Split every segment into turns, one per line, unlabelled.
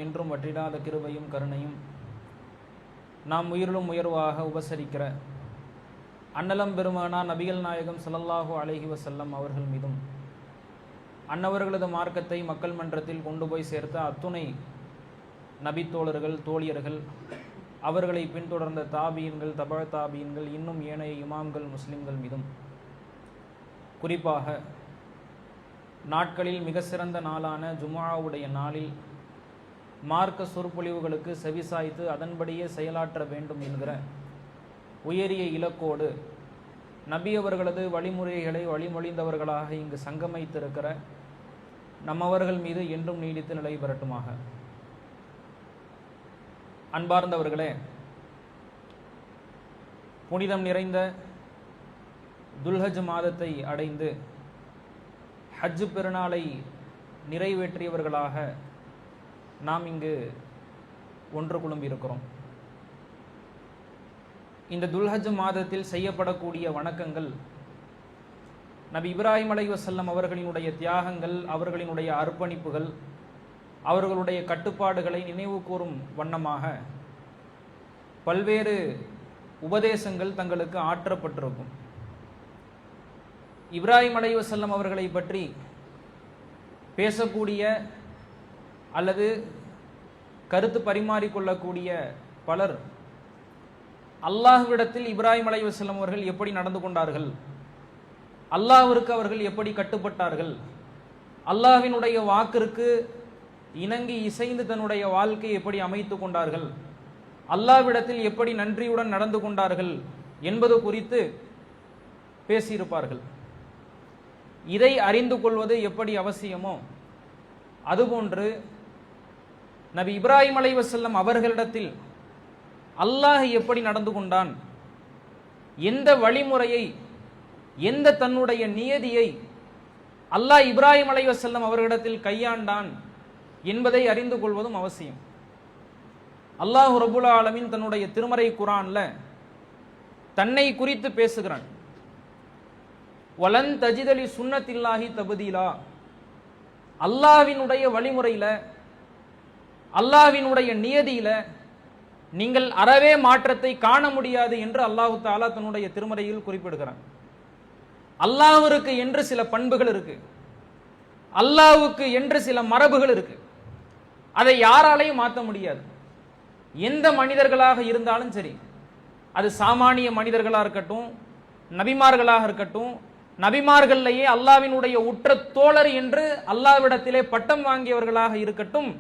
என்றும் வற்றிடாத கிருபையும் கருணையும் நாம் உயிரிலும் உயர்வாக உபசரிக்கிற அன்னலம் பெருமானா நபிகள் நாயகம் ஸல்லல்லாஹு அலைஹி வஸல்லம் அவர்கள் மீதும் அன்னவர்களது மார்க்கத்தை மக்கள் மன்றத்தில் கொண்டு போய் சேர்த்த அத்துணை நபித்தோழர்கள் தோழியர்கள் அவர்களை பின்தொடர்ந்த தாபீன்கள் தபா தாபீன்கள் இன்னும் ஏனைய இமாம்கள் முஸ்லிம்கள் மீதும் குறிப்பாக நாட்களில் மிக சிறந்த நாளான ஜும்ஆவுடைய நாளில் மார்க்க சொற்பொழிவுகளுக்கு செவிசாய்த்து அதன்படியே செயலாற்ற வேண்டும் என்கிற உயரிய இலக்கோடு நபி அவர்களது வழிமுறைகளை வழிமொழிந்தவர்களாக இங்கு சங்கமித்திருக்கிற நம்மவர்கள் மீது என்றும் நீடித்து நிலை பெறட்டுமாக. அன்பார்ந்தவர்களே, புனிதம் நிறைந்த துல்ஹஜ் மாதத்தை அடைந்து ஹஜ் பெருநாளை நிறைவேற்றியவர்களாக நாம் இங்கு ஒன்று குழும்பியிருக்கிறோம். இந்த துல்ஹஜ் மாதத்தில் செய்யப்படக்கூடிய வணக்கங்கள் நபி இப்ராஹிம் அலைஹிஸ்ஸலாம் அவர்களினுடைய தியாகங்கள், அவர்களினுடைய அர்ப்பணிப்புகள், அவர்களுடைய கட்டுப்பாடுகளை நினைவு கூறும் வண்ணமாக பல்வேறு உபதேசங்கள் தங்களுக்கு ஆற்றப்பட்டிருக்கும். இப்ராஹிம் அலைஹிஸ்ஸலாம் அவர்களை பற்றி பேசக்கூடிய அல்லது கருத்து பரிமாறிக்கொள்ளக்கூடிய பலர் அல்லாஹ்விடத்தில் இப்ராஹிம் அலைஹிஸ்ஸலாம் அவர்கள் எப்படி நடந்து கொண்டார்கள், அல்லாஹ்விற்கு அவர்கள் எப்படி கட்டுப்பட்டார்கள், அல்லாஹ்வினுடைய வாக்கிற்கு இணங்கி இசைந்து தன்னுடைய வாழ்க்கையை எப்படி அமைத்து கொண்டார்கள், அல்லாஹ்விடத்தில் எப்படி நன்றியுடன் நடந்து கொண்டார்கள் என்பது குறித்து பேசியிருப்பார்கள். இதை அறிந்து கொள்வது எப்படி அவசியமோ அதுபோன்று நபி இப்ராஹிம் அலைஹிஸ்ஸலாம் அவர்களிடத்தில் அல்லாஹ் எப்படி நடந்து கொண்டான், எந்த வழிமுறையை, எந்த தன்னுடைய நியதியை அல்லாஹ் இப்ராஹிம் அலைஹிஸ்ஸலாம் அவர்களிடத்தில் கையாண்டான் என்பதை அறிந்து கொள்வதும் அவசியம். அல்லாஹ் ரப்புல் ஆலமீன் தன்னுடைய திருமறை குர்ஆன்ல தன்னை குறித்து பேசுகிறான். வலன் தஜிதலி சுன்னத்தில்லாஹி தபதீலா, அல்லாஹ்வினுடைய வழிமுறையில, அல்லாஹ்வினுடைய நியதியில நீங்கள் அறவே மாற்றத்தை காண முடியாது என்று அல்லாஹ் தஆலா தன்னுடைய திருமறையில் குறிப்பிடுகிறான். அல்லாஹ்விற்கு என்று சில பண்புகள் இருக்கு, அல்லாஹ்வுக்கு என்று சில மரபுகள் இருக்கு. அதை யாராலையும் மாற்ற முடியாது. எந்த மனிதர்களாக இருந்தாலும் சரி, அது சாமானிய மனிதர்களாக இருக்கட்டும், நபிமார்களாக இருக்கட்டும், நபிமார்கள்லேயே அல்லாஹ்வினுடைய உற்ற தோழர் என்று அல்லாஹ்விடத்திலே பட்டம் வாங்கியவர்களாக இருக்கட்டும்,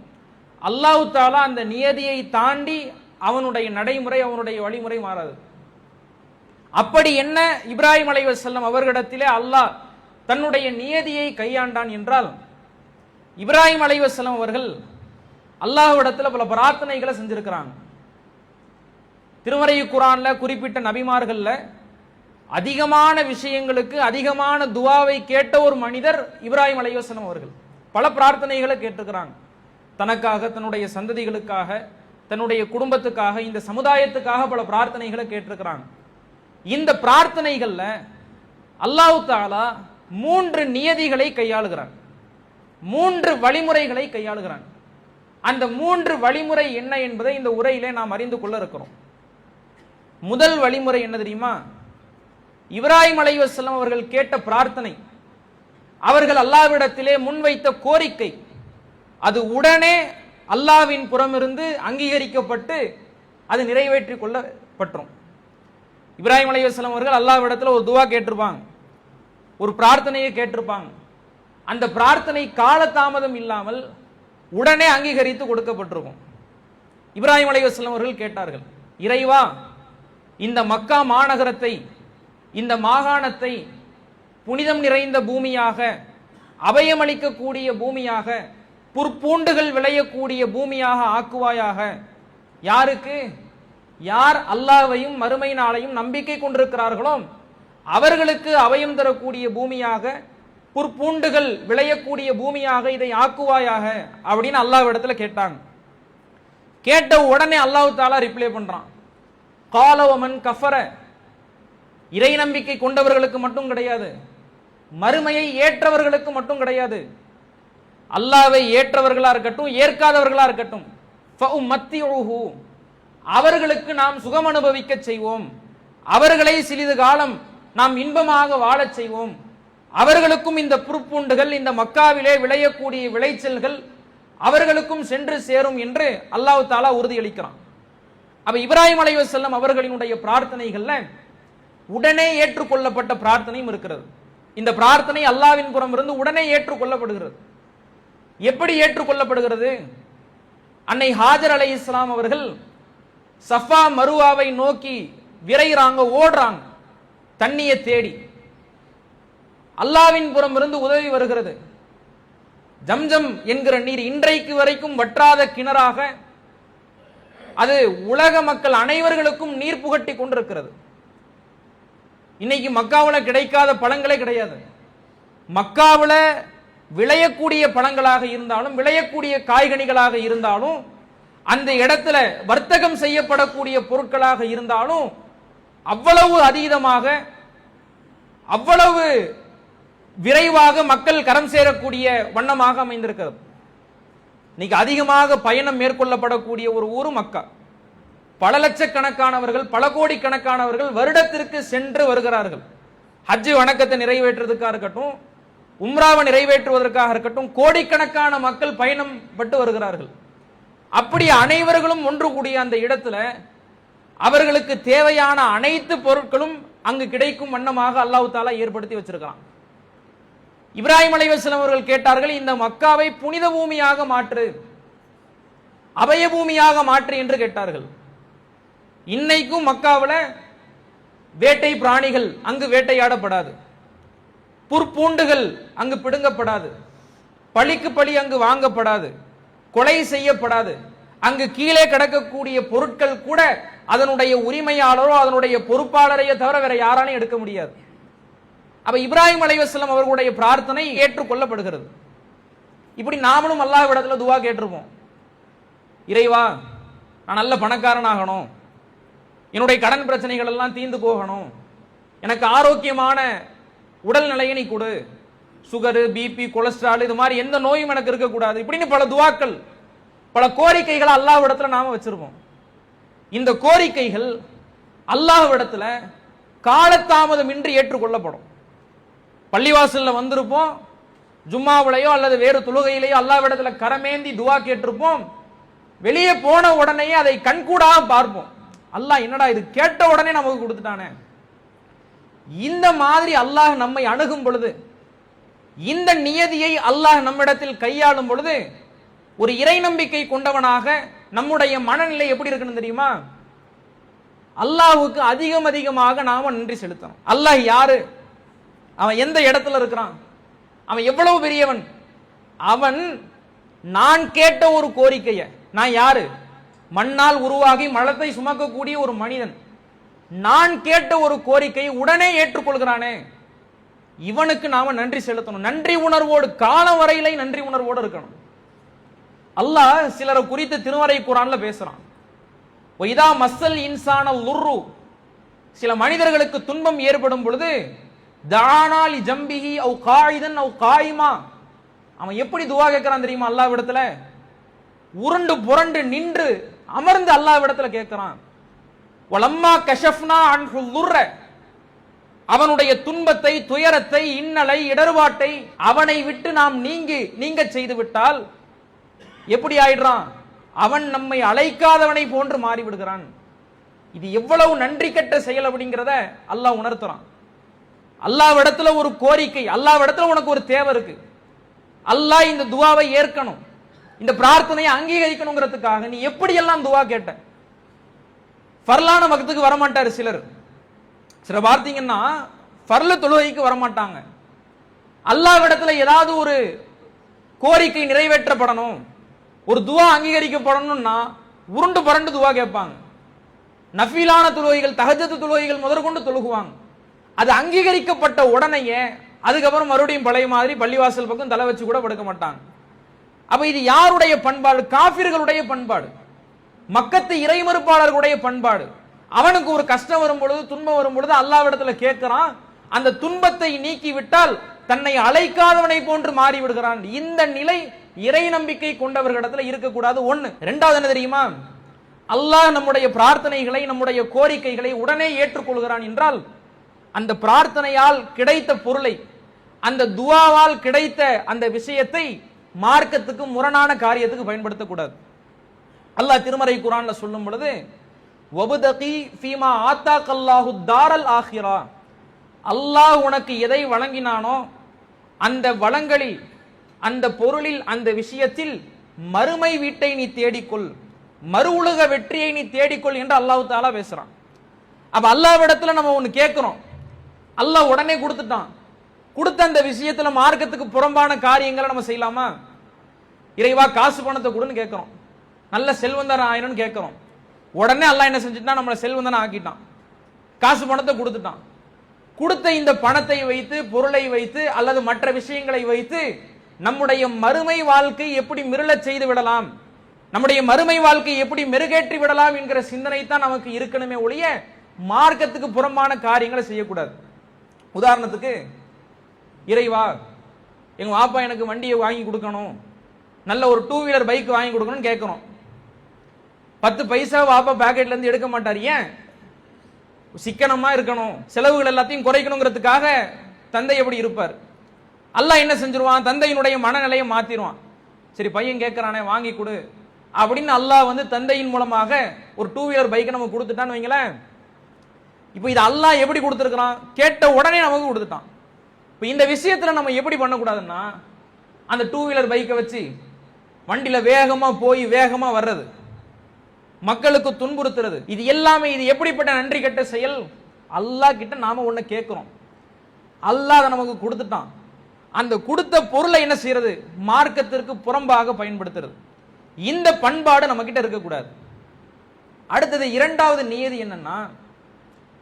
அல்லாஹ் தஆலா அந்த நியதியை தாண்டி அவனுடைய நடைமுறை, அவனுடைய வழிமுறை மாறாது. அப்படி என்ன இப்ராஹிம் அலைஹிஸ்ஸலாம் அவர்களிடத்திலே அல்லாஹ் தன்னுடைய நியதியை கையாண்டான் என்றால், இப்ராஹிம் அலைஹிஸ்ஸலாம் அவர்கள் அல்லாஹ்விடத்தில் பல பிரார்த்தனைகளை செஞ்சிருக்கிறாங்க. திருமறை குர்ஆன்ல குறிப்பிட்ட நபிமார்கள்ல அதிகமான விஷயங்களுக்கு அதிகமான துவாவை கேட்ட ஒரு மனிதர் இப்ராஹிம் அலைஹிஸ்ஸலாம் அவர்கள். பல பிரார்த்தனைகளை கேட்டிருக்கிறாங்க. தனக்காக, தன்னுடைய சந்ததிகளுக்காக, தன்னுடைய குடும்பத்துக்காக, இந்த சமுதாயத்துக்காக பல பிரார்த்தனைகளை கேட்டிருக்கிறாங்க. இந்த பிரார்த்தனைகள்ல அல்லாஹ் தஆலா 3 நியதிகளை கையாளுகிறான், 3 வழிமுறைகளை கையாளுகிறான். அந்த 3 வழிமுறை என்ன என்பதை இந்த உரையிலே நாம் அறிந்து கொள்ள இருக்கிறோம். முதல் வழிமுறை என்ன தெரியுமா? இப்ராஹிம் அலைஹிஸ்ஸலாம் அவர்கள் கேட்ட பிரார்த்தனை, அவர்கள் அல்லாஹ்விடத்திலே முன்வைத்த கோரிக்கை, அது உடனே அல்லாஹ்வின் புறமிருந்து அங்கீகரிக்கப்பட்டு அது நிறைவேற்றிக் கொள்ளப்பட்டோம். இப்ராஹிம் அலைஹிஸ்ஸலாம் அவர்கள் அல்லாஹ்விடத்தில் ஒரு துவா கேட்டிருப்பாங்க, ஒரு பிரார்த்தனையை கேட்டிருப்பாங்க. அந்த பிரார்த்தனை காலதாமதம் இல்லாமல் உடனே அங்கீகரித்து கொடுக்கப்பட்டிருக்கும். இப்ராஹிம் அலைஹிஸ்ஸலாம் அவர்கள் கேட்டார்கள், இறைவா, இந்த மக்கா மாநகரத்தை, இந்த மாகாணத்தை புனிதம் நிறைந்த பூமியாக, அபயமளிக்கக்கூடிய பூமியாக, புற்பூண்டுகள் விளையக்கூடிய பூமியாக ஆக்குவாயாக. யாருக்கு? யார் அல்லாஹ்வையும் மறுமை நாளையும் நம்பிக்கை கொண்டிருக்கிறார்களோ அவர்களுக்கு அபயம் தரக்கூடிய பூமியாக, புற்பூண்டுகள் விளையக்கூடிய பூமியாக இதை ஆக்குவாயாக அப்படின்னு அல்லாஹ்விடத்துல கேட்டாங்க. கேட்ட உடனே அல்லாஹ் தஆலா ரிப்ளை பண்றான், கால வமன் கஃபர, இறை நம்பிக்கை கொண்டவர்களுக்கு மட்டும் கிடையாது, மறுமையை ஏற்றவர்களுக்கு மட்டும் கிடையாது, அல்லாஹ்வை ஏற்றவர்களா இருக்கட்டும், ஏற்காதவர்களா இருக்கட்டும், ஃபஉம்மத்திஉஹு, அவர்களுக்கு நாம் சுகம் அனுபவிக்க செய்வோம், அவர்களை சிறிது காலம் நாம் இன்பமாக வாழச் செய்வோம், அவர்களுக்கும் இந்த புற்பூண்டுகள் இந்த மக்காவிலே விளையக்கூடிய விளைச்சல்கள் அவர்களுக்கும் சென்று சேரும் என்று அல்லாஹ் தஆலா உறுதியளிக்கிறான். அப்ப இப்ராஹிம் அலைஹிஸ்ஸலாம் அவர்களினுடைய பிரார்த்தனைகள்ல உடனே ஏற்றுக்கொள்ளப்பட்ட பிரார்த்தனையும் இருக்கிறது. இந்த பிரார்த்தனை அல்லாஹ்வின் புறம் இருந்து உடனே ஏற்றுக்கொள்ளப்படுகிறது. எப்படி ஏற்றுக்கொள்ளப்படுகிறது? அன்னை ஹாஜர் அலைஹிஸ்ஸலாம் அவர்கள் சஃபா மருவாவை நோக்கி விரைகிறாங்க, ஓடுறாங்க தண்ணியை தேடி. அல்லாஹ்வின் புறம் இருந்து உதவி வருகிறது. ஜம்ஜம் என்கிற நீர் இன்றைக்கு வரைக்கும் வற்றாத கிணறாக அது உலக மக்கள் அனைவர்களுக்கும் நீர் புகட்டி கொண்டிருக்கிறது. இன்னைக்கு மக்காவில் கிடைக்காத பழங்களே கிடையாது. மக்காவில் விளையக்கூடிய பழங்களாக இருந்தாலும் விளையக்கூடிய காய்கனிகளாக இருந்தாலும் அந்த இடத்துல வர்த்தகம் செய்யப்படக்கூடிய பொருட்களாக இருந்தாலும் அவ்வளவு அதீதமாக அவ்வளவு விரைவாக மக்கள் கரம் சேரக்கூடிய வண்ணமாக அமைந்திருக்கிறது. இன்னைக்கு அதிகமாக பயணம் மேற்கொள்ளப்படக்கூடிய ஒரு ஊரு மக்கா. பல லட்சக்கணக்கானவர்கள் பல கோடிக்கணக்கானவர்கள் வருடத்திற்கு சென்று வருகிறார்கள். ஹஜ் வணக்கத்தை நிறைவேற்றுவதற்காக இருக்கட்டும், உம்ராவை நிறைவேற்றுவதற்காக இருக்கட்டும், கோடிக்கணக்கான மக்கள் பயணம் பட்டு வருகிறார்கள். அப்படி அனைவர்களும் ஒன்று கூடிய அந்த இடத்துல அவர்களுக்கு தேவையான அனைத்து பொருட்களும் அங்கு கிடைக்கும் வண்ணமாக அல்லாஹ் தஆலா ஏற்படுத்தி வச்சிருக்கான். இப்ராஹிம் அலைஹிஸ்ஸலாம் அவர்கள் கேட்டார்கள், இந்த மக்காவை புனித பூமியாக மாற்று, அபய பூமியாக மாற்று என்று கேட்டார்கள். இன்னைக்கும் மக்காவில் வேட்டை பிராணிகள் அங்கு வேட்டையாடப்படாது, புற்பூண்டுகள் அங்கு பிடுங்கப்படாது, பழிக்கு பழி அங்கு வாங்கப்படாது, கொலை செய்யப்படாது. அங்கு கீழே கிடக்கக்கூடிய பொருட்கள் கூட அதனுடைய உரிமையாளரோ அதனுடைய பொறுப்பாளரையோ தவிர வேற யாராலையும் எடுக்க முடியாது. அப்ப இப்ராஹிம் அலைஹிஸ்ஸலாம் அவர்களுடைய பிரார்த்தனை ஏற்றுக்கொள்ளப்படுகிறது. இப்படி நாமளும் அல்லாஹ்விடத்துல துவா கேட்டிருப்போம். இறைவா, நான் நல்ல பணக்காரனாகணும், என்னுடைய கடன் பிரச்சனைகள் எல்லாம் தீர்ந்து போகணும், எனக்கு ஆரோக்கியமான உடல் நிலையை நீ கொடு, சுகரு பிபி கொலஸ்ட்ரால் இது மாதிரி எந்த நோயும் எனக்கு இருக்கக்கூடாது, இப்படின்னு பல துவாக்கள் பல கோரிக்கைகளை அல்லாஹ்விடத்துல நாம வச்சிருப்போம். இந்த கோரிக்கைகள் அல்லாஹ்விடத்துல காலதாமதமின்றி ஏற்றுக்கொள்ளப்படும். பள்ளிவாசல்ல வந்திருப்போம், ஜும்மாவிலையோ அல்லது வேறு தொழுகையிலேயோ அல்லாஹ்விடத்துல கரமேந்தி துவா கேட்டிருப்போம். வெளியே போன உடனே அதை கண்கூடாக பார்ப்போம். அல்லாஹ் என்னடா இது கேட்ட உடனே நமக்கு கொடுத்துட்டானே. இந்த மாதிரி அல்லாஹ் நம்மை அணுகும் பொழுது, இந்த நியதியை அல்லாஹ் நம்மிடத்தில் கையாளும் பொழுது ஒரு இறை நம்பிக்கை கொண்டவனாக நம்முடைய மனநிலை எப்படி இருக்குன்னு தெரியுமா? அல்லாஹ்வுக்கு அதிகமாக நாம நன்றி செலுத்தணும். அல்லாஹ் யாரு? அவன் எந்த இடத்துல இருக்கிறான்? அவன் எவ்வளவு பெரியவன்? அவன் நான் கேட்ட ஒரு கோரிக்கைய, நான் யாரு? மண்ணால் உருவாகி மலத்தை சுமக்கக்கூடிய ஒரு மனிதன். நான் கேட்ட ஒரு கோரிக்கையை உடனே ஏற்றுக்கொள்கிறானே, இவனுக்கு நாம நன்றி செலுத்தணும். நன்றி உணர்வோடு, காலம் வரையிலே நன்றி உணர்வோடு இருக்கணும். அல்லாஹ் சிலரை குறித்து திருமறை குர்ஆன்ல பேசுறான். வைதா மஸ்ஸல் இன்சான லுர்ரு, சில மனிதர்களுக்கு துன்பம் ஏற்படும் பொழுது தானா லி ஜம்பிஹி அவ் காயிதன் அவ் காயிமா, அவன் எப்படி துவா கேட்கிறான் தெரியுமா? அல்லாஹ்விடத்துல உருண்டு புரண்டு நின்று அமர்ந்து அல்லாஹ்விடத்துல கேட்கிறான். வலம்மா கஷஃப்னா அன்ஹு லுர்ர, அவனுடைய துன்பத்தை துயரத்தை இன்னலை இடர்பாட்டை அவனை விட்டு நாம் நீங்க செய்து விட்டால் எப்படி ஆயிடுறான்? அவன் நம்மை அழைக்காதவனை போன்று மாறிவிடுகிறான். இது எவ்வளவு நன்றி கெட்ட செயல் அப்படிங்கிறத அல்லாஹ் உணர்த்துறான். அல்லாஹ்விடத்துல ஒரு கோரிக்கை, அல்லாஹ்விடத்துல உனக்கு ஒரு தேவை இருக்கு, அல்லாஹ் இந்த துவாவை ஏற்கணும், இந்த பிரார்த்தனையை அங்கீகரிக்கணுங்கிறதுக்காக நீ எப்படி எல்லாம் துவா கேட்ட. ஃபர்லான வக்துக்கு வரமாட்டாரு சிலர் பார்த்தீங்கன்னா, ஃபர்ல தொழுகைக்கு வரமாட்டாங்க. அல்லாஹ்விடத்துல ஏதாவது ஒரு கோரிக்கை நிறைவேற்றப்படணும், ஒரு துவா அங்கீகரிக்கப்படணும்னா உருண்டு பரண்டு துவா கேட்பாங்க. நஃபீலான தொழுகைகள் தஹஜ்ஜத் தொழுகைகள் முதற்கொண்டு தொழுகுவாங்க. அது அங்கீகரிக்கப்பட்ட உடனேயே அதுக்கப்புறம் மறுபடியும் பழைய மாதிரி பள்ளிவாசல் பக்கம் தலை வச்சு கூட படுக்க மாட்டாங்க. அப்ப இது யாருடைய பண்பாடு? காஃபிர்களுடைய பண்பாடு, மக்கத்து இறைமறுப்பாளர்களுடைய பண்பாடு. அவனுக்கு ஒரு கஷ்டம் வரும் பொழுது, துன்பம் வரும் பொழுது அல்லாஹ்விடத்துல கேட்கிறான், அந்த துன்பத்தை நீக்கி விட்டால் தன்னை அழைக்காதவனை போன்று மாறி விடுகிறான். இந்த நிலை இறை நம்பிக்கை கொண்டவர்களிடத்துல இருக்கக்கூடாது. ஒண்ணு. ரெண்டாவது என்ன தெரியுமா? அல்லாஹ் நம்முடைய பிரார்த்தனைகளை, நம்முடைய கோரிக்கைகளை உடனே ஏற்றுக்கொள்கிறான் என்றால் அந்த பிரார்த்தனையால் கிடைத்த பொருளை, அந்த துஆவால் கிடைத்த அந்த விஷயத்தை மார்க்கத்துக்கு முரணான காரியத்துக்கு பயன்படுத்தக்கூடாது. அல்லாஹ் திருமறை குர்ஆன்ல சொல்லும் பொழுது வபதகி ஃபீமா ஆத்தாகல்லாஹு தாரல் ஆகிரா, அல்லாஹ் உனக்கு எதை வழங்கினானோ அந்த வளங்களில், அந்த பொருளில், அந்த விஷயத்தில் மறுமை வீட்டை நீ தேடிக்கொள், மறு உலக வெற்றியை நீ தேடிக்கொள் என்று அல்லாஹ் தஆலா பேசுறான். அப்ப அல்லாஹ்விடத்துல நம்ம ஒன்னு கேட்கிறோம், அல்லாஹ் உடனே கொடுத்துட்டான். கொடுத்த அந்த விஷயத்துல மார்க்கத்துக்கு புறம்பான காரியங்களை நம்ம செய்யலாமா? இறைவா காசு பணத்தை கொடுன்னு கேட்கிறோம், நல்ல செல்வந்தர் ஆயிரம்னு கேட்கிறோம். உடனே அல்லாஹ் என்ன செஞ்சுட்டான்? நம்மளை செல்வந்தனா ஆக்கிட்டான், காசு பணத்தை கொடுத்துட்டான். கொடுத்த இந்த பணத்தை வைத்து, பொருளை வைத்து அல்லது மற்ற விஷயங்களை வைத்து நம்முடைய மறுமை வாழ்க்கை எப்படி மிருளச் செய்து விடலாம், நம்முடைய மறுமை வாழ்க்கை எப்படி மெருகேற்றி விடலாம் என்கிற சிந்தனை தான் நமக்கு இருக்கணுமே ஒழிய மார்க்கத்துக்கு புறம்பான காரியங்களை செய்யக்கூடாது. உதாரணத்துக்கு, இறைவா எங்க வாப்பா எனக்கு வண்டியை வாங்கி கொடுக்கணும், நல்ல ஒரு 2 வீலர் பைக் வாங்கி கொடுக்கணும்னு கேட்கிறோம். 10 பைசா வாப்பா பாக்கெட்ல இருந்து எடுக்க மாட்டார். ஏன்? சிக்கனமா இருக்கணும், செலவுகள் எல்லாத்தையும் குறைக்கணுங்கிறதுக்காக தந்தை எப்படி இருப்பார்? அல்லாஹ் என்ன செஞ்சிருவான்? தந்தையினுடைய மனநிலையை மாத்திடுவான். சரி பையன் கேட்கிறானே வாங்கி கொடு அப்படின்னு அல்லாஹ் தந்தையின் மூலமாக ஒரு 2 வீலர் பைக்கை நம்ம கொடுத்துட்டான்னு வைங்களேன். இப்போ இது அல்லாஹ் எப்படி கொடுத்துருக்கிறான்? கேட்ட உடனே நமக்கு கொடுத்துட்டான். இப்போ இந்த விஷயத்துல நம்ம எப்படி பண்ணக்கூடாதுன்னா, அந்த 2 வீலர் பைக்கை வச்சு வண்டியில வேகமா போய் வேகமா வர்றது, மக்களுக்கு துன்புறுத்துறது, இது எல்லாமே இது எப்படிப்பட்ட நன்றி கெட்ட செயல்? அல்லாஹ் கிட்ட நாம ஒண்ணு கேட்கிறோம், அல்லாஹ் அதை நமக்கு கொடுத்துட்டான். அந்த கொடுத்த பொருளை என்ன செய்யறது? மார்க்கத்திற்கு புறம்பாக பயன்படுத்துறது. இந்த பண்பாடு நம்ம கிட்ட இருக்கக்கூடாது. அடுத்தது இரண்டாவது நியதி என்னன்னா,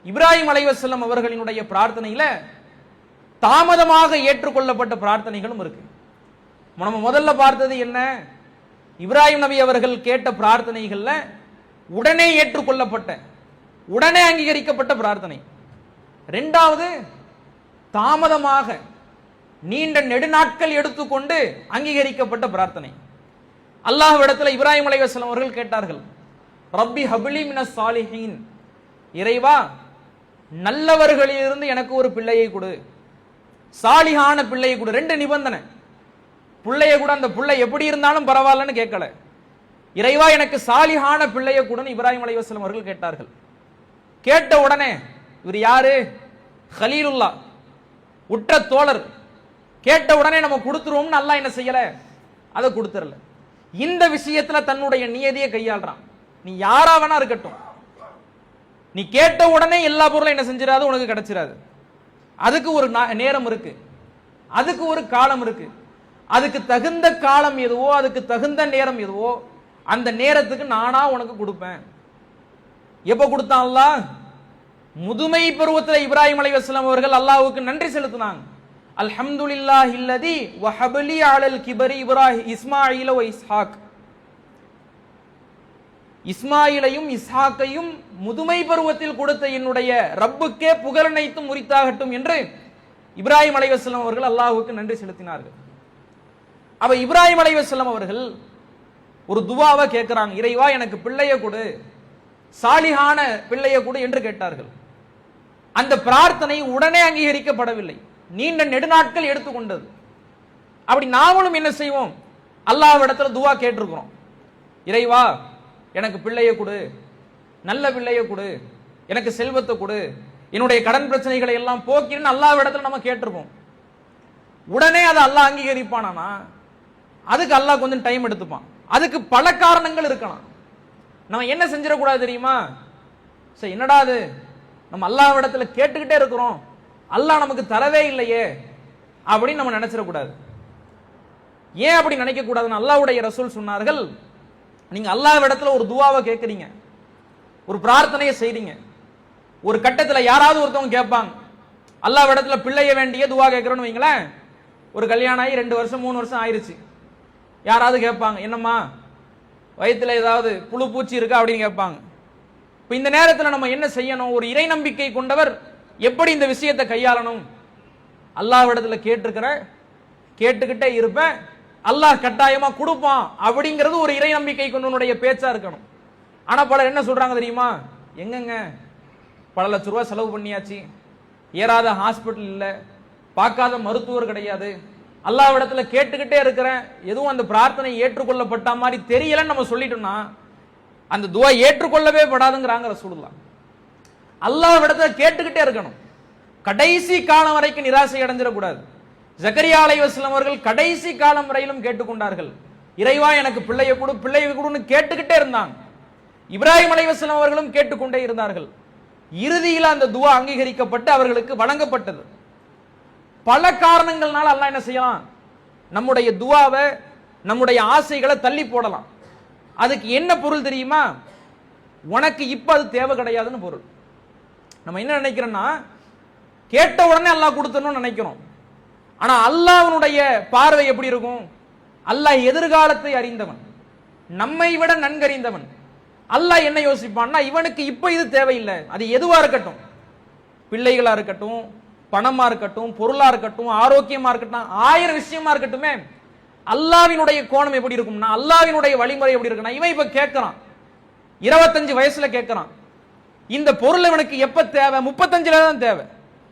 இப்ராஹிம் அலைஹிஸ்ஸலாம் அவர்களினுடைய பிரார்த்தனையில தாமதமாக ஏற்றுக்கொள்ளப்பட்ட பிரார்த்தனைகளும் இருக்கு. நம்ம முதல்ல பார்த்தது என்ன? இப்ராஹிம் நபி அவர்கள் கேட்ட பிரார்த்தனைகள்ல உடனே ஏற்றுக்கொள்ளப்பட்ட, உடனே அங்கீகரிக்கப்பட்ட பிரார்த்தனை. இரண்டாவது தாமதமாக நீண்ட நெடுநாட்கள் எடுத்துக்கொண்டு அங்கீகரிக்கப்பட்ட பிரார்த்தனை. அல்லாஹ்விடத்துல இப்ராஹிம் அலைஹிஸ்ஸலாம் அவர்கள் கேட்டார்கள், ரப்பி ஹப்லி மினஸ் சாலிஹீன், இறைவா நல்லவர்களிலிருந்து எனக்கு ஒரு பிள்ளையை கொடு, சாலிஹான பிள்ளையை கொடு. 2 நிபந்தனை. பிள்ளையை கூட அந்த பிள்ளை எப்படி இருந்தாலும் பரவாயில்லன்னு கேட்கல, இறைவா எனக்கு சாலிஹான பிள்ளையை கூடன்னு இப்ராஹிம் அலைஹிஸ்ஸலாம் அவர்கள் கேட்டார்கள். கேட்ட உடனே இவர் யாரு? கலீலுல்லா, உற்ற தோழர். கேட்ட உடனே நம்ம கொடுத்துருவோம்னு அல்லாஹ் என்ன செய்யல? அதை கொடுத்துறல. இந்த விஷயத்துல தன்னுடைய நியதியை கையாளுறான். நீ யாரா வேணா இருக்கட்டும், நீ கேட்ட உடனே எல்லா பொருளும் என்ன செஞ்சிடாது, உனக்கு கிடைச்சிடாது. அதுக்கு ஒரு நேரம் இருக்கு, அதுக்கு ஒரு காலம் இருக்கு. அதுக்கு தகுந்த காலம் எதுவோ, அதுக்கு தகுந்த நேரம் எதுவோ, அந்த நேரத்துக்கு நானா உனக்கு கொடுப்பேன். எப்ப கொடுத்தான் அல்லாஹ்? முதுமை பருவத்தில் இப்ராஹிம் அலைஹிஸ்ஸலாம் அவர்கள் அல்லாஹ்வுக்கு நன்றி செலுத்தினாங்க. அல்ஹம்துலில்லாஹில்லதி வஹபலி அலல் கிபரி இப்ராஹிம் இஸ்மாயில வ இஸ்ஹாக், இஸ்மாயிலையும் இஸ்ஹாக்கையும் முதுமை பருவத்தில் கொடுத்த என்னுடைய ரப்புக்கே புகழனைத்தும் உரித்தாகட்டும் என்று இப்ராஹிம் அலைஹிஸ்ஸலாம் அவர்கள் அல்லாஹ்வுக்கு நன்றி செலுத்தினார்கள். அப்ப இப்ராஹிம் அலைஹிஸ்ஸலாம் அவர்கள் ஒரு துவாவை கேட்கிறாங்க, இறைவா எனக்கு பிள்ளையை கொடு, சாலிஹான பிள்ளையை கொடு என்று கேட்டார்கள். அந்த பிரார்த்தனை உடனே அங்கீகரிக்கப்படவில்லை, நீண்ட நெடுநாட்கள் எடுத்துக்கொண்டது. அப்படி நாமளும் என்ன செய்வோம்? அல்லாஹ்விடத்துல துவா கேட்டிருக்கிறோம், இறைவா எனக்கு பிள்ளையை கொடு, நல்ல பிள்ளையை கொடு, எனக்கு செல்வத்தை கொடு, என்னுடைய கடன் பிரச்சனைகளை எல்லாம் போக்கின்னு அல்லாஹ்விடத்துல நம்ம கேட்டிருப்போம். உடனே அதை அல்லாஹ் அங்கீகரிப்பானா? அதுக்கு அல்லாஹ் கொஞ்சம் டைம் எடுத்துப்பான். அதுக்கு பல காரணங்கள் இருக்கலாம். நம்ம என்ன செஞ்சிடக்கூடாது தெரியுமா? சரி என்னடா அது, நம்ம அல்லாஹ்விடத்துல கேட்டுக்கிட்டே இருக்கிறோம், அல்லாஹ் நமக்கு தரவே இல்லையே அப்படின்னு நம்ம நினைச்சிடக்கூடாது. ஏன் அப்படி நினைக்க கூடாதுன்னு அல்லாஹ்வுடைய ரசூல் சொன்னார்கள், நீங்க அல்லாஹ்விடத்துல ஒரு துவாவை கேட்கறீங்க, ஒரு பிரார்த்தனையை செய்றீங்க, ஒரு கட்டத்துல யாராவது ஒருத்தவங்க கேட்பாங்க, அல்லாஹ்விடத்துல பிள்ளைய வேண்டிய துவா கேட்கிறோன்னு வைங்களேன். ஒரு கல்யாணம் ஆகி 2 வருஷம் 3 வருஷம் ஆயிருச்சு, யாராவது கேட்பாங்க, என்னம்மா வயிற்றுல ஏதாவது புழு பூச்சி இருக்கா அப்படின்னு கேட்பாங்க. இப்ப இந்த நேரத்தில் நம்ம என்ன செய்யணும்? ஒரு இறை நம்பிக்கை கொண்டவர் எப்படி இந்த விஷயத்தை கையாளணும்? அல்லாஹ்விடத்துல கேட்டுக்கிட்டே இருப்பேன், அல்லாஹ் கட்டாயமா கொடுப்பான் அப்படிங்கிறது ஒரு இறை நம்பிக்கை கொண்டவனுடைய பேச்சா இருக்கணும். ஆனா பலர் என்ன சொல்றாங்க தெரியுமா? எங்கங்க பல லட்ச ரூபாய் செலவு பண்ணியாச்சு, ஏறாத ஹாஸ்பிட்டல் இல்ல, பார்க்காத மருத்துவர் கிடையாது, அல்லாஹ்விடத்துல கேட்டுக்கிட்டே இருக்கிறேன், எதுவும் அந்த பிரார்த்தனை ஏற்றுக்கொள்ளப்பட்ட மாதிரி தெரியலன்னு நம்ம சொல்லிட்டோம்னா அந்த துவா ஏற்றுக்கொள்ளவே படாதுங்கிறாங்க ரசூலுல்லாஹ். அல்லாஹ்விடத்துல கேட்டுக்கிட்டே இருக்கணும். கடைசி காலம் வரைக்கும் நிராசை அடைஞ்சிடக்கூடாது. ஜக்கரியா அலைஹிஸ்ஸலாம் அவர்கள் கடைசி காலம் வரையிலும் கேட்டுக்கொண்டார்கள். இறைவா எனக்கு பிள்ளையை கொடு, பிள்ளையை கொடுன்னு கேட்டுக்கிட்டே இருந்தாங்க. இப்ராஹிம் அலைஹிஸ்ஸலாம் அவர்களும் கேட்டுக்கொண்டே இருந்தார்கள். இறுதியில் அந்த துவா அங்கீகரிக்கப்பட்டு அவர்களுக்கு வழங்கப்பட்டது. பல காரணங்கள்னால அல்லாஹ் என்ன செய்யலாம்? நம்முடைய துவாவை, நம்முடைய ஆசைகளை தள்ளி போடலாம். அதுக்கு என்ன பொருள் தெரியுமா? உனக்கு இப்ப அது தேவை கிடையாதுன்னு பொருள். நம்ம என்ன நினைக்கிறோம்னா, கேட்ட உடனே அல்லாஹ் கொடுத்தணும்னு நினைக்கிறோம். ஆனா அல்லாஹ்வுடைய பார்வை எப்படி இருக்கும்? அல்லாஹ் எதிர்காலத்தை அறிந்தவன், நம்மை விட நன்கறிந்தவன். அல்லாஹ் என்ன யோசிப்பான்னா, இவனுக்கு இப்ப இது தேவையில்லை, அது எதுவா இருக்கட்டும், பிள்ளைகளா இருக்கட்டும், பணமா இருக்கட்டும், பொருளா இருக்கட்டும், ஆரோக்கியமா இருக்கட்டும், 1000 விஷயமா இருக்கட்டுமே, அல்லாஹ்வினுடைய கோணம் எப்படி இருக்கும்னா, அல்லாஹ்வினுடைய வழிமுறை எப்படி இருக்குன்னா, இவன் இப்ப கேட்கிறான், 25 வயசுல கேட்கிறான், இந்த பொருள் இவனுக்கு எப்ப தேவை? 35ல தான் தேவை.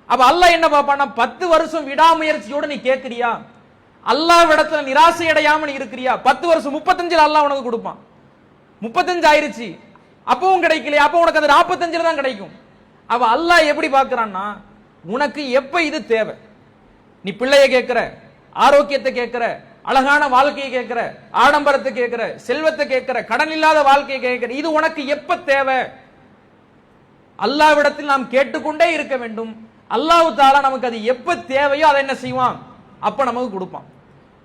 அப்ப அல்லாஹ் என்ன பார்ப்பான்னா, 10 வருஷம் விடாமுயற்சியோட நீ கேட்கிறியா, அல்லாஹ்விடத்துல நிராசை அடையாம நீ இருக்கிறியா, 10 வருஷம் 35ல அல்லாஹ் உனக்கு கொடுப்பான். 35 ஆயிருச்சு, அப்பவும் கிடைக்கலையா, அப்ப உனக்கு அது 45ல தான் கிடைக்கும். அவ அல்லாஹ் எப்படி பார்க்கிறான்னா, உனக்கு எப்ப இது தேவை, நீ பிள்ளைய கேட்கிற, ஆரோக்கியத்தை கேட்கிற, அழகான வாழ்க்கையை கேட்கிற, ஆடம்பரத்தை கேட்கிற, செல்வத்தை கேட்கிற, கடன் இல்லாத வாழ்க்கையை கேட்கிற, இது உனக்கு எப்ப தேவை? அல்லாஹ்விடத்தில் நாம் கேட்டுக்கொண்டே இருக்க வேண்டும். அல்லாஹ் தஆலா நமக்கு அது எப்ப தேவையோ அதை என்ன செய்வான்? அப்ப நமக்கு கொடுப்பான்.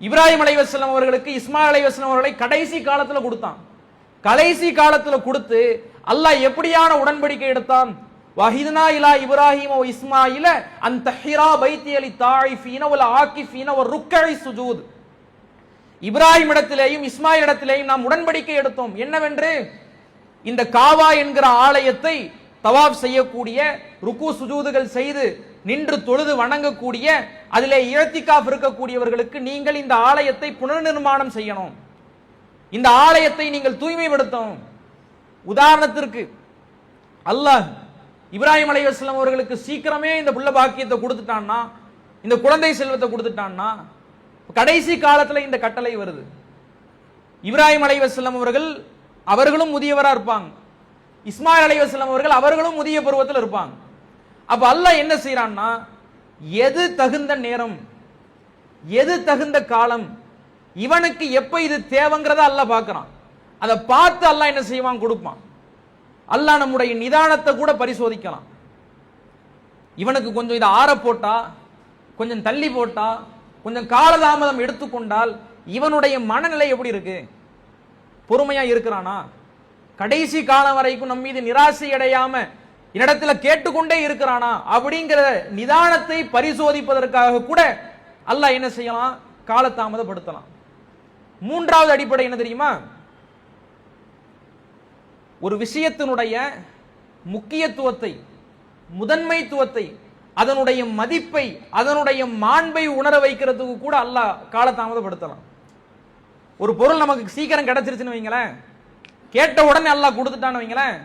இப்ராஹிம் அலைஹிஸ்ஸலாம் அவர்களுக்கு இஸ்மாயில் அலைஹிஸ்ஸலாம் அவர்களை கடைசி காலத்துல கொடுத்தான். கடைசி காலத்துல கொடுத்து அல்லாஹ் எப்படியான உடன்படிக்கை எடுத்தான்? வஹித்னா இலா இப்ராஹிம் வ இஸ்மாயில அன் தஹிரா பைத்தி லித்தாயிஃபீன வல் ஆகிஃபீன வ ருக்கஇ சுஜூத். இப்ராஹிம் இடத்திலேயும் இஸ்மாயில் இடத்திலேயும் நாம் உடன்படிக்கை எடுத்தோம். என்னவென்று? இந்த காவா என்கிற ஆலயத்தை தவாப் செய்யக்கூடிய, ருக்கு சுஜூதுகள் செய்து நின்று தொழுது வணங்கக்கூடிய, அதிலே இஅ்திகாஃப் இருக்கக்கூடியவர்களுக்கு நீங்கள் இந்த ஆலயத்தை புனர்நிர்மாணம் செய்யணும், இந்த ஆலயத்தை நீங்கள் தூய்மைப்படுத்தணும். உதாரணத்திற்கு அல்லாஹ் இப்ராஹிம் அலைஹிஸ்ஸலாம் அவர்களுக்கு சீக்கிரமே இந்த புள்ள பாக்கியத்தை கொடுத்துட்டான்னா, இந்த குழந்தை செல்வத்தை கொடுத்துட்டான்னா, கடைசி காலத்துல இந்த கட்டளை வருது. இப்ராஹிம் அலைஹிஸ்ஸலாம் அவர்களும் முதியவரா இருப்பாங்க, இஸ்மாயில் அலைஹிஸ்ஸலாம் அவர்களும் முதிய பருவத்தில் இருப்பாங்க. அப்ப அல்லாஹ் என்ன செய்யறான்னா, எது தகுந்த நேரம், எது தகுந்த காலம், இவனுக்கு எப்ப இது தேவைங்கிறத அல்லாஹ் பார்க்கிறான். அதை பார்த்து அல்லாஹ் என்ன செய்வான்? கொடுப்பான். அல்லாஹ் நம்முடைய நிதானத்தை கூட பரிசோதிக்கலாம். இவனுக்கு கொஞ்சம் இதை ஆற போட்டா, கொஞ்சம் தள்ளி போட்டா, கொஞ்சம் காலதாமதம் எடுத்துக்கொண்டால் இவனுடைய மனநிலை எப்படி இருக்கு? பொறுமையா இருக்கிறானா? கடைசி காலம் வரைக்கும் நம் மீது நிராசை அடையாம இடத்துல கேட்டுக்கொண்டே இருக்கிறானா? அப்படிங்கிற நிதானத்தை பரிசோதிப்பதற்காக கூட அல்லாஹ் என்ன செய்யலாம்? காலதாமதப்படுத்தலாம். மூன்றாவது அடிப்படை என்ன தெரியுமா? ஒரு விஷயத்தினுடைய முக்கியத்துவத்தை, முதன்மைத்துவத்தை, அதனுடைய மதிப்பை, அதனுடைய மாண்பை உணர வைக்கிறதுக்கு கூட அல்லாஹ் காலதாமதப்படுத்தலாம். ஒரு பொருள் நமக்கு சீக்கிரம் கிடைச்சிருச்சுன்னு வைங்களேன், கேட்ட உடனே அல்லாஹ் கொடுத்துட்டான்னு வைங்களேன்,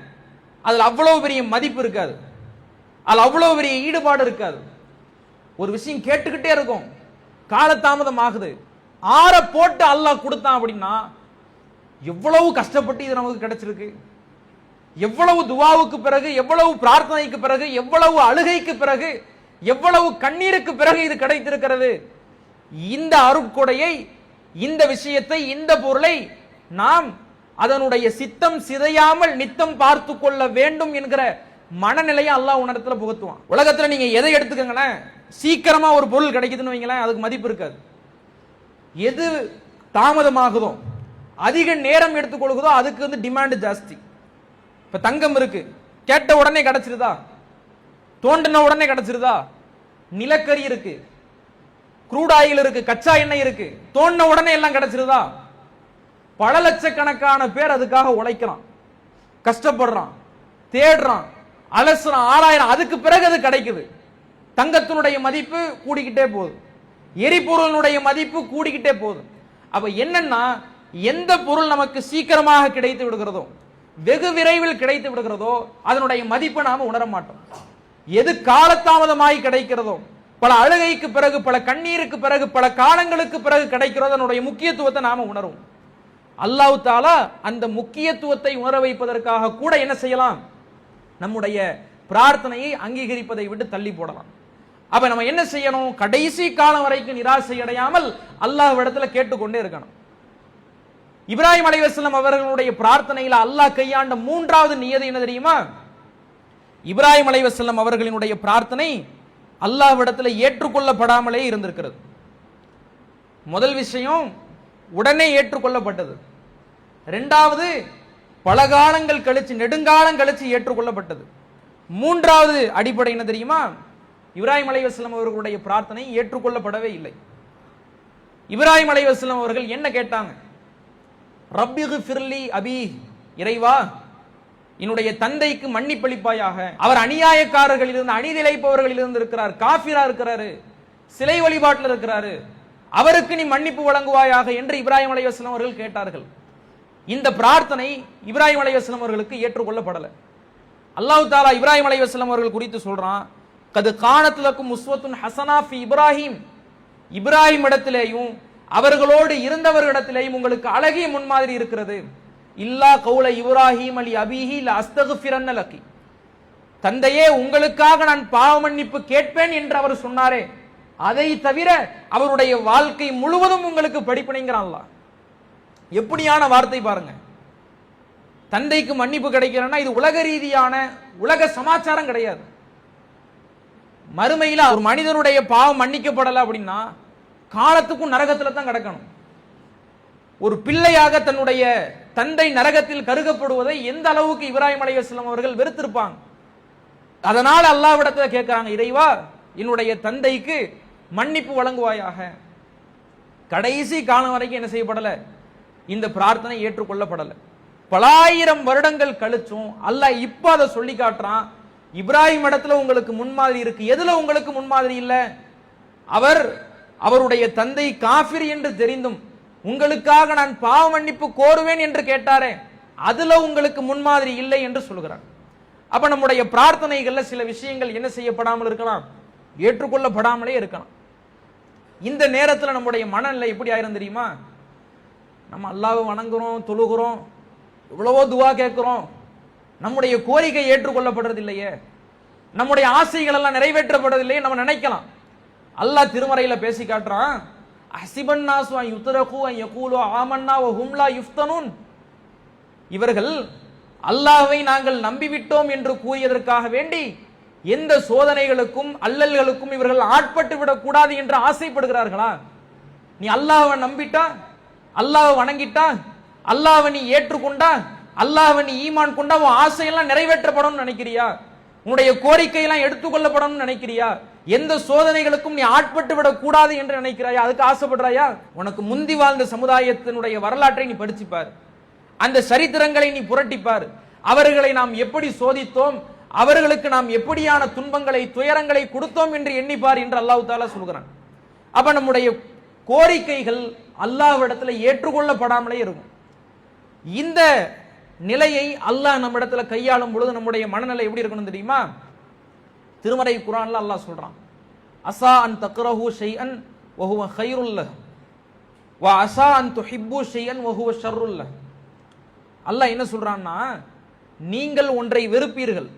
அதுல அவ்வளவு பெரிய மதிப்பு இருக்காது, அதுல அவ்வளவு பெரிய ஈடுபாடு இருக்காது. ஒரு விஷயம் கேட்டுக்கிட்டே இருக்கும், காலதாமதம் ஆகுது, ஆற போட்டு அல்லாஹ் கொடுத்தான் அப்படின்னா எவ்வளவு கஷ்டப்பட்டு இது நமக்கு கிடைச்சிருக்கு, எவ்வளவு துவாவுக்கு பிறகு, எவ்வளவு பிரார்த்தனைக்கு பிறகு, எவ்வளவு அழுகைக்கு பிறகு, எவ்வளவு கண்ணீருக்கு பிறகு இது கிடைத்திருக்கிறது. இந்த அருட்கொடையை, இந்த விஷயத்தை, இந்த பொருளை நாம் அதனுடைய சித்தம் சிதையாமல் நித்தம் பார்த்து கொள்ள வேண்டும் என்கிற மனநிலையை அல்லாஹ் உணரத்துல புகுத்துவான். உலகத்துல நீங்க எதை எடுத்துக்கங்களேன், சீக்கிரமா ஒரு பொருள் கிடைக்குதுன்னு வைங்களேன், அதுக்கு மதிப்பு இருக்காது. எது தாமதமாகுதோ, அதிக நேரம் எடுத்துக்கொள்குதோ, அதுக்கு டிமாண்ட் ஜாஸ்தி. இப்ப தங்கம் இருக்கு, கேட்ட உடனே கிடைச்சிருதா? தோண்டின உடனே கிடைச்சிருதா? நிலக்கரி இருக்கு, க்ரூட் ஆயில் இருக்கு, கச்சா எண்ணெய் இருக்கு, தோண்டின உடனே எல்லாம் கிடைச்சிருதா? பல லட்சக்கணக்கான பேர் அதுக்காக உழைக்கிறான், கஷ்டப்படுறான், தேடுறான், அலசுறான், ஆராயிரம், அதுக்கு பிறகு அது கிடைக்குது. தங்கத்தினுடைய மதிப்பு கூடிக்கிட்டே போகுது, எரிபொருளுடைய மதிப்பு கூடிக்கிட்டே போகுது. அப்ப என்னன்னா, எந்த பொருள் நமக்கு சீக்கிரமாக கிடைத்து விடுகிறதோ, வெகு விரைவில் கிடைத்து விடுகிறதோ, அதனுடைய மதிப்பை நாம உணர மாட்டோம். எது காலதாமதமாய் கிடைக்கிறதோ, பல அழுகைக்கு பிறகு, பல கண்ணீருக்கு பிறகு, பல காலங்களுக்கு பிறகு கிடைக்கிறதோ, அதனுடைய முக்கியத்துவத்தை நாம உணரும். அல்லாஹ் தஆலா அந்த முக்கியத்துவத்தை உணர வைப்பதற்காக கூட என்ன செய்யலாம், நம்முடைய பிரார்த்தனையை அங்கீகரிப்பதை விட்டு தள்ளி போடலாம். அப்ப நம்ம என்ன செய்யணும், கடைசி காலம் வரைக்கும் நிராசை அடையாமல் அல்லாஹ்விடத்துல கேட்டுக்கொண்டே இருக்கணும். இப்ராஹிம் அலைஹிஸ்ஸலாம் அவர்களுடைய பிரார்த்தனையில அல்லாஹ் கையாண்ட மூன்றாவது நியதி என்ன தெரியுமா? இப்ராஹிம் அலைஹிஸ்ஸலாம் அவர்களினுடைய பிரார்த்தனை அல்லாஹ்விடத்துல ஏற்றுக்கொள்ளப்படாமலே இருந்திருக்கிறது. முதல் விஷயம் உடனே ஏற்றுக்கொள்ளப்பட்டது. இரண்டாவது பல காலங்கள் கழிச்சு, நெடுங்காலம் கழிச்சு ஏற்றுக்கொள்ளப்பட்டது. மூன்றாவது அடிப்படை என்ன தெரியுமா? இப்ராஹிம் அலைஹிஸ்ஸலாம் அவர்களுடைய பிரார்த்தனை ஏற்றுக்கொள்ளப்படவே இல்லை. இப்ராஹிம் அலைஹிஸ்ஸலாம் அவர்கள் என்ன கேட்டாங்க? ரப்பிக்ஃபிர்லி அபி, இறைவா என்னுடைய தந்தைக்கு மன்னிப்பளிப்பாயாக. அவர் அநியாயக்காரர்களில் இருந்து, அநீதிழைப்பவர்களில் இருந்து இருக்கிறார், காஃபிரா இருக்கிறாரு, சிலை வழிபாட்டில் இருக்கிறாரு, அவருக்கு நீ மன்னிப்பு வழங்குவாயாக என்று இப்ராஹிம் அலைஹிஸ்ஸலாம் அவர்கள் கேட்டார்கள். இந்த பிரார்த்தனை இப்ராஹிம் அலைஹிஸ்ஸலாம் அவர்களுக்கு ஏற்றுக்கொள்ளப்படல. அல்லாஹ் தஆலா இப்ராஹிம் அலைஹிஸ்ஸலாம் அவர்கள் குறித்து சொல்றான், கது கானத் லக்கும் உஸ்வத்துன் ஹஸனா ஃபி இப்ராஹிம், இப்ராஹிம் இடத்திலேயும் அவர்களோடு இருந்தவர்களிடத்திலேயும் உங்களுக்கு அழகிய முன்மாதிரி இருக்கிறது. இல்லா கௌல இப்ராஹிம் அலி அபிஹி ல அஸ்தக்ஃபிரன்ன லகி, தந்தையே உங்களுக்காக நான் பாவ மன்னிப்பு கேட்பேன் என்று அவர் சொன்னாரே, அதை தவிர அவருடைய வாழ்க்கை முழுவதும் உங்களுக்கு படிப்பினைங்கிறான் அல்லாஹ். எப்படியான வார்த்தை பாருங்க. தந்தைக்கு மன்னிப்பு கிடைக்கிறன்னா இது உலக ரீதியான உலக சமாச்சாரம் கிடையாது. மறுமையில ஒரு மனிதனுடைய பாவம் மன்னிக்கப்படல அப்படின்னா காலத்துக்கும் நரகத்துல தான் கிடக்கணும். ஒரு பிள்ளையாக தன்னுடைய தந்தை நரகத்தில் கருகப்படுவதை எந்த அளவுக்கு இப்ராஹிம் அலைஹிஸ்ஸலாம் அவர்கள் வெறுத்திருப்பாங்க. அதனால அல்லாஹ்விடத்துல கேட்கிறாங்க, இறைவா என்னுடைய தந்தைக்கு மன்னிப்பு வழங்குவாயாக. கடைசி காலம் வரைக்கும் என்ன செய்யப்படல, இந்த பிரார்த்தனை ஏற்றுக்கொள்ளப்படல. பலாயிரம் வருடங்கள் கழிச்சும் அல்லாஹ் இப்ப அதை சொல்லி காட்டுறான், இப்ராஹிம் இடத்துல உங்களுக்கு முன்மாதிரி இருக்கு. எதுல உங்களுக்கு முன்மாதிரி இல்ல? அவருடைய தந்தை காஃபிர் என்று தெரிந்தும் உங்களுக்காக நான் பாவ மன்னிப்பு கோருவேன் என்று கேட்டாரே, அதுல உங்களுக்கு முன்மாதிரி இல்லை என்று சொல்கிறார். அப்ப நம்முடைய பிரார்த்தனைகள்ல சில விஷயங்கள் என்ன செய்யப்படாமல் இருக்கலாம், ஏற்றுக்கொள்ளப்படாமலே இருக்கலாம். இந்த நேரத்தில் நம்முடைய மனநிலை எப்படி ஆயிரும் தெரியுமா? நம்ம அல்லாஹ்வை வணங்குறோம், தொழுகிறோம், எவ்வளவோ துவா கேட்கிறோம், நம்முடைய கோரிக்கை ஏற்றுக்கொள்ளப்படுறது இல்லையே, நம்முடைய ஆசைகள் எல்லாம் நிறைவேற்றப்படுறது இல்லையே நம்ம நினைக்கலாம். அல்லாஹ் திருமறையில பேசி காட்டுறான், அஹ்சிபன் நாஸு அன் யுத்ரகு அன் யகூலு ஆமன்னா வ ஹும் லா யுஃப்தனூன், இவர்கள் அல்லாஹ்வை நாங்கள் நம்பிவிட்டோம் என்று கூறியதற்காக வேண்டி எந்த சோதனைகளுக்கும் அல்லல்களுக்கும் இவர்கள் ஆட்பட்டு விடக்கூடாது என்று ஆசைப்படுகிறார்களா? நீ அல்லாஹ்வை நம்பிட்டா, அல்லாஹ்வை வணங்கிட்டா, அல்லாஹ்வை நீ ஏற்றுக்கொண்டா, அல்லாஹ்வை நீ ஈமான் கொண்டா, உன் ஆசையெல்லாம் நிறைவேற்றப்படும் நினைக்கிறியா? உன்னுடைய கோரிக்கையெல்லாம் எடுத்துக்கொள்ளப்படும் நினைக்கிறியா? எந்த சோதனைகளுக்கும் நீ ஆட்பட்டு விடக் கூடாது என்று நினைக்கிறாயா? அதுக்கு ஆசைப்படுறாயா? உனக்கு முந்தி வாழ்ந்த சமுதாயத்தினுடைய வரலாற்றை நீ படிச்சுப்பார், அந்த சரித்திரங்களை நீ புரட்டிப்பார். அவர்களை நாம் எப்படி சோதித்தோம், அவர்களுக்கு நாம் எப்படியான துன்பங்களை துயரங்களை கொடுத்தோம் என்று எண்ணிப்பார் என்று அல்லாஹ் தஆலா சொல்கிறான். அப்ப நம்முடைய கோரிக்கைகள் அல்லாஹ்விடத்துல ஏற்றுக்கொள்ளப்படாமலே இருக்கும். இந்த நிலையை அல்லாஹ் நம்ம இடத்துல கையாளும் பொழுது நம்முடைய மனநிலை எப்படி இருக்கணும் தெரியுமா? திருமறை குர்ஆன்ல அல்லாஹ் சொல்றான், அஸா அன் தக்ரஹு ஷைஅன் வ ஹுவ கைருல் லஹ் வ அஸா அன் துஹிப்பு ஷைஅன் வ ஹுவ ஷர்ருல் லஹ். அல்லாஹ் என்ன சொல்றான்னா, நீங்கள் ஒன்றை வெறுப்பீர்கள்,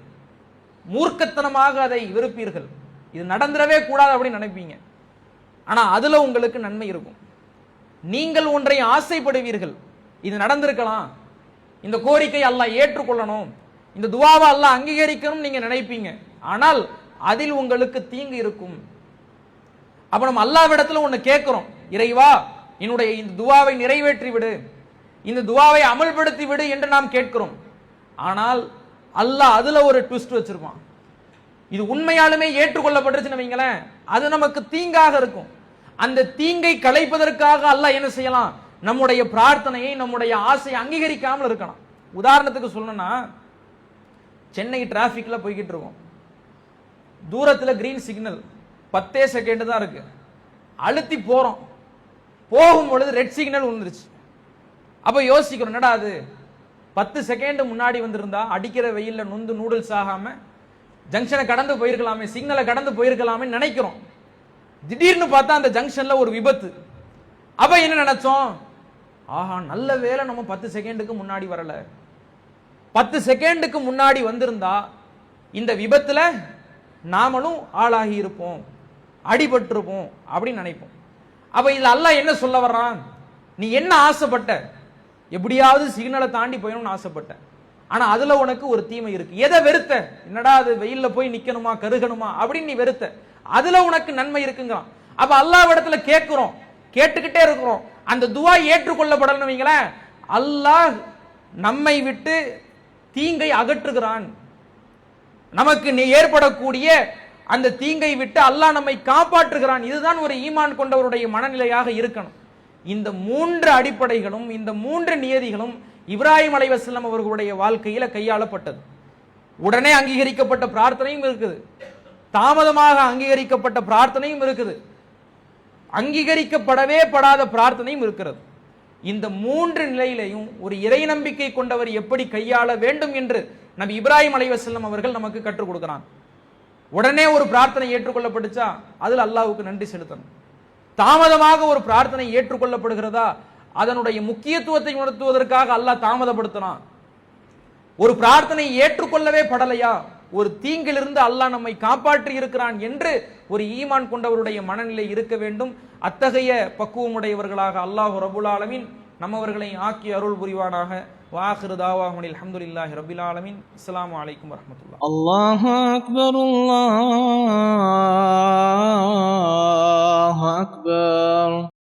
மூர்க்கத்தனமாக அதை வெறுப்பீர்கள், இது நடந்துடவே கூடாது அப்படின்னு நினைப்பீங்க, ஆனா அதுல உங்களுக்கு நன்மை இருக்கும். நீங்கள் ஒன்றை ஆசைப்படுவீர்கள், இது நடந்திருக்கலாம், இந்த கோரிக்கை அல்லாஹ் ஏற்றுக்கொள்ளணும், இந்த துஆவை அல்லாஹ் அங்கீகரிக்கணும் நீங்க நினைப்பீங்க, ஆனால் அதில் உங்களுக்கு தீங்கு இருக்கும். அப்ப நம்ம அல்லாஹ்விடத்துல ஒன்னு கேட்கிறோம், இறைவா என்னுடைய இந்த துஆவை நிறைவேற்றி விடு, இந்த துஆவை அமல்படுத்தி விடு என்று நாம் கேட்கிறோம். ஆனால் அல்லாஹ் அதுல ஒரு ட்விஸ்ட் வச்சிருப்பான். இது உண்மையாலுமே ஏற்றுக்கொள்ளப்பட்டுச்சுன்னு வைங்களேன், அது நமக்கு தீங்காக இருக்கும். அந்த தீங்கை களைப்பதற்காக அல்லாஹ் என்ன செய்யலாம், நம்முடைய பிரார்த்தனையை நம்முடைய ஆசையை அங்கீகரிக்காமல் இருக்கலாம். உதாரணத்துக்கு சொல்லணும்னா, சென்னை டிராபிக்ல போய்கிட்டு இருக்கோம், தூரத்துல கிரீன் சிக்னல் 10 செகண்ட் தான் இருக்கு, அழுத்தி போறோம், போகும் பொழுது ரெட் சிக்னல் வந்துருச்சு. அப்ப யோசிக்கிறோம், என்னடா அது 10 செகண்ட் முன்னாடி வந்திருந்தா அடிக்கிற வெயில்ல நொந்து நூடுல்ஸ் ஆகாம ஜங்ஷனை கடந்து போயிருக்கலாமே, சிக்னலை கடந்து போயிருக்கலாமே நினைக்கிறோம். திடீர்னு பார்த்தா அந்த ஜங்ஷன்ல ஒரு விபத்து. அப்ப என்ன நினைச்சோம், ஆஹா நல்ல வேளை நம்ம 10 செகண்டுக்கு முன்னாடி வரல. 10 செகண்டுக்கு முன்னாடி வந்திருந்தா இந்த விபத்துல நாமளும் ஆளாகி இருப்போம், அடிபட்டிருப்போம் அப்படின்னு நினைப்போம். அப்ப இதுல அல்லாஹ் என்ன சொல்ல வர்றான், நீ என்ன ஆசைப்பட்ட, எப்படியாவது சிக்னலை தாண்டி போயணும்னு ஆசைப்பட்ட, ஆனா அதுல உனக்கு ஒரு தீமை இருக்கு. எதை வெறுத்த, என்னடா அது வெயில்ல போய் நிக்கணுமா கருகணுமா அப்படின்னு நீ வெறுத்த, அதுல உனக்கு நன்மை இருக்குங்கிறான். அப்ப அல்லாஹ்விடத்துல கேட்கிறோம், கேட்டுக்கிட்டே இருக்கிறோம், அந்த துஆ ஏற்றுக்கொள்ளப்படலன்னு வைங்களேன், அல்லாஹ் நம்மை விட்டு தீங்கை அகற்றுகிறான். நமக்கு ஏற்படக்கூடிய அந்த தீங்கை விட்டு அல்லாஹ் நம்மை காப்பாற்றுகிறான். இதுதான் ஒரு ஈமான் கொண்டவருடைய மனநிலையாக இருக்கணும். இந்த 3 அடிப்படைகளும் இந்த 3 நியதிகளும் இப்ராஹிம் அலைஹிஸ்ஸலாம் அவர்களுடைய வாழ்க்கையில கையாளப்பட்டது. உடனே அங்கீகரிக்கப்பட்ட பிரார்த்தனையும் இருக்குது, தாமதமாக அங்கீகரிக்கப்பட்ட பிரார்த்தனையும் இருக்குது, அங்கீகரிக்கப்படவே படாத பிரார்த்தனையும் இருக்கிறது. இந்த 3 நிலையிலையும் ஒரு இறை நம்பிக்கை கொண்டவர் எப்படி கையாள வேண்டும் என்று நபி இப்ராஹிம் அலைஹிஸ்ஸலாம் அவர்கள் நமக்கு கற்றுக் கொடுக்கிறான். உடனே ஒரு பிரார்த்தனை ஏற்றுக்கொள்ளப்பட்டுச்சா அதில் அல்லாஹ்வுக்கு நன்றி செலுத்தணும். தாமதமாக ஒரு பிரார்த்தனை ஏற்றுக்கொள்ளப்படுகிறதா அதனுடைய முக்கியத்துவத்தை உணர்த்துவதற்காக அல்லாஹ் தாமதப்படுத்தினான். ஒரு பிரார்த்தனை ஏற்றுக்கொள்ளவே படலையா, ஒரு தீங்கிலிருந்து அல்லாஹ் நம்மை காப்பாற்றி இருக்கிறான் என்று ஒரு ஈமான் கொண்டவருடைய மனநிலை இருக்க வேண்டும். அத்தகைய பக்குவமுடையவர்களாக அல்லாஹ் ரப்புல் ஆலமீன் நம்மவர்களை ஆக்கி அருள் புரிவானாக. வாஹிரு தாவாஹும் அல்ஹம்துலில்லாஹி ரப்பில் ஆலமீன். அஸ்ஸலாமு அலைக்கும் வரஹ்மத்துல்லாஹ்.
அல்லாஹு அக்பர், அல்லாஹு அக்பர்.